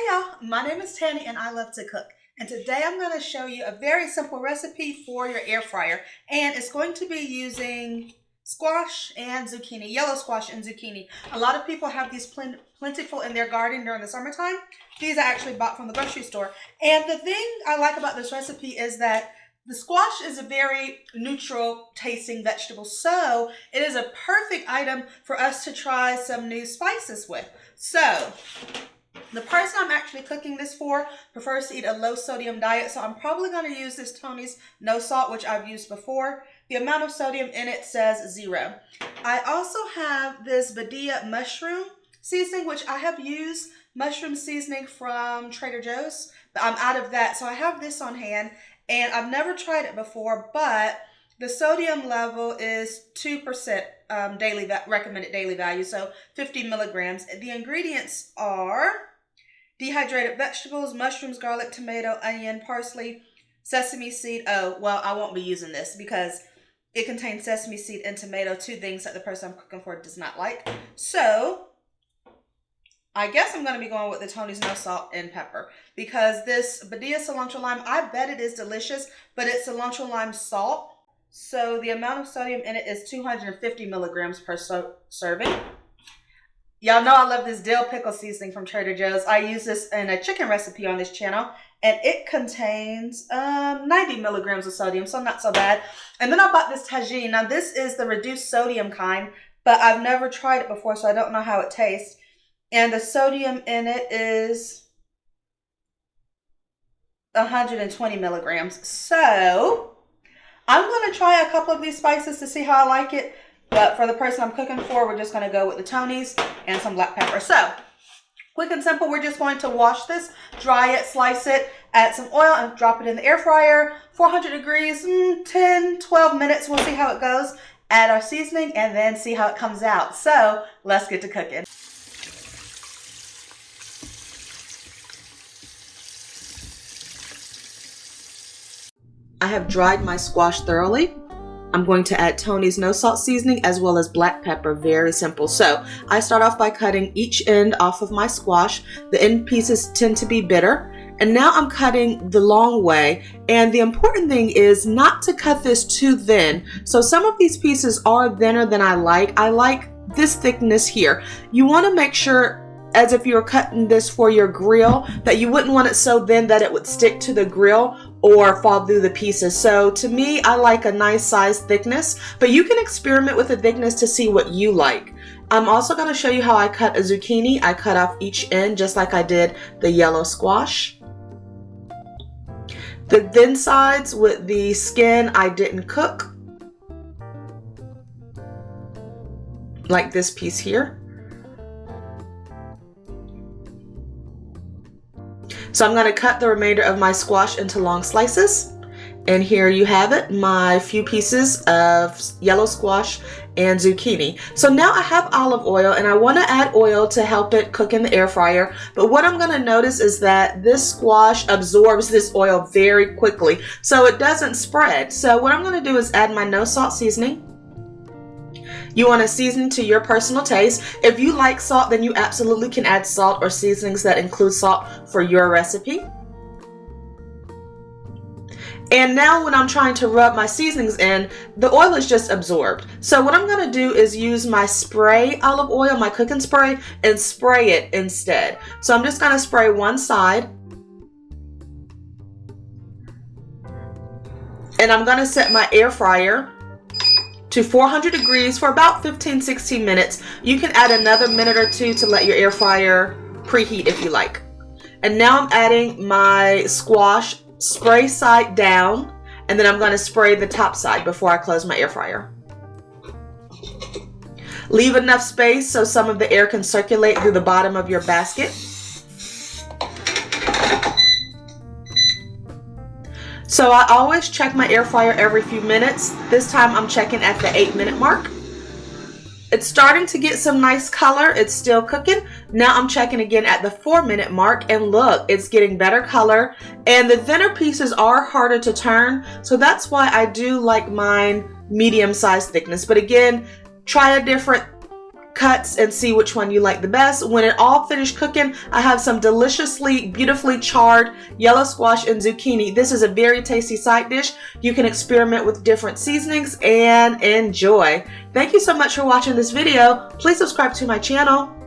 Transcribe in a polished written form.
Hey y'all, my name is Tanny and I love to cook. And today I'm going to show you a very simple recipe for your air fryer. And it's going to be using squash and zucchini, yellow squash and zucchini. A lot of people have these plentiful in their garden during the summertime. These I actually bought from the grocery store. And the thing I like about this recipe is that the squash is a very neutral tasting vegetable, so it is a perfect item for us to try some new spices with. So the person I'm actually cooking this for prefers to eat a low sodium diet, so I'm probably going to use this Tony's no salt, which I've used before. The amount of sodium in it says 0. I also have this Badia mushroom seasoning, which I have used mushroom seasoning from Trader Joe's, but I'm out of that, so I have this on hand. And I've never tried it before, but the sodium level is 2% recommended daily value, so 50 milligrams. The ingredients are dehydrated vegetables, mushrooms, garlic, tomato, onion, parsley, sesame seed. Oh, well, I won't be using this because it contains sesame seed and tomato, two things that the person I'm cooking for does not like. So I guess I'm going to be going with the Tony's no salt and pepper because this Badia cilantro lime, I bet it is delicious, but it's cilantro lime salt. So the amount of sodium in it is 250 milligrams per serving. Y'all know I love this dill pickle seasoning from Trader Joe's. I use this in a chicken recipe on this channel, and it contains 90 milligrams of sodium, so not so bad. And then I bought this tagine. Now this is the reduced sodium kind, but I've never tried it before, so I don't know how it tastes. And the sodium in it is 120 milligrams. So I'm going to try a couple of these spices to see how I like it. But for the person I'm cooking for, we're just going to go with the Tony's and some black pepper. So quick and simple, we're just going to wash this, dry it, slice it, add some oil, and drop it in the air fryer. 400 degrees, 10, 12 minutes. We'll see how it goes. Add our seasoning and then see how it comes out. So let's get to cooking. I have dried my squash thoroughly. I'm going to add Tony's no salt seasoning as well as black pepper. Very simple. So I start off by cutting each end off of my squash. The end pieces tend to be bitter. And now I'm cutting the long way. And the important thing is not to cut this too thin. So some of these pieces are thinner than I like. I like this thickness here. You want to make sure, as if you were cutting this for your grill, that you wouldn't want it so thin that it would stick to the grill or fall through the pieces. So to me, I like a nice size thickness, but you can experiment with the thickness to see what you like. I'm also going to show you how I cut a zucchini. I cut off each end just like I did the yellow squash. The thin sides with the skin I didn't cook, like this piece here. So I'm going to cut the remainder of my squash into long slices. And here you have it, my few pieces of yellow squash and zucchini. So now I have olive oil and I want to add oil to help it cook in the air fryer. But what I'm going to notice is that this squash absorbs this oil very quickly, so it doesn't spread. So what I'm going to do is add my no salt seasoning. You want to season to your personal taste. If you like salt, then you absolutely can add salt or seasonings that include salt for your recipe. And now when I'm trying to rub my seasonings in, the oil is just absorbed. So what I'm going to do is use my spray olive oil, my cooking spray, and spray it instead. So I'm just going to spray one side. And I'm going to set my air fryer to 400 degrees for about 15-16 minutes. You can add another minute or two to let your air fryer preheat if you like. And now I'm adding my squash, spray side down, and then I'm going to spray the top side before I close my air fryer. Leave enough space so some of the air can circulate through the bottom of your basket. So I always check my air fryer every few minutes. This time I'm checking at the 8-minute mark. It's starting to get some nice color. It's still cooking. Now I'm checking again at the 4-minute mark, and look, it's getting better color. And the thinner pieces are harder to turn, so that's why I do like mine medium-sized thickness. But again, try a different cuts and see which one you like the best. When it all finished cooking, I have some deliciously, beautifully charred yellow squash and zucchini. This is a very tasty side dish. You can experiment with different seasonings and enjoy. Thank you so much for watching this video. Please subscribe to my channel.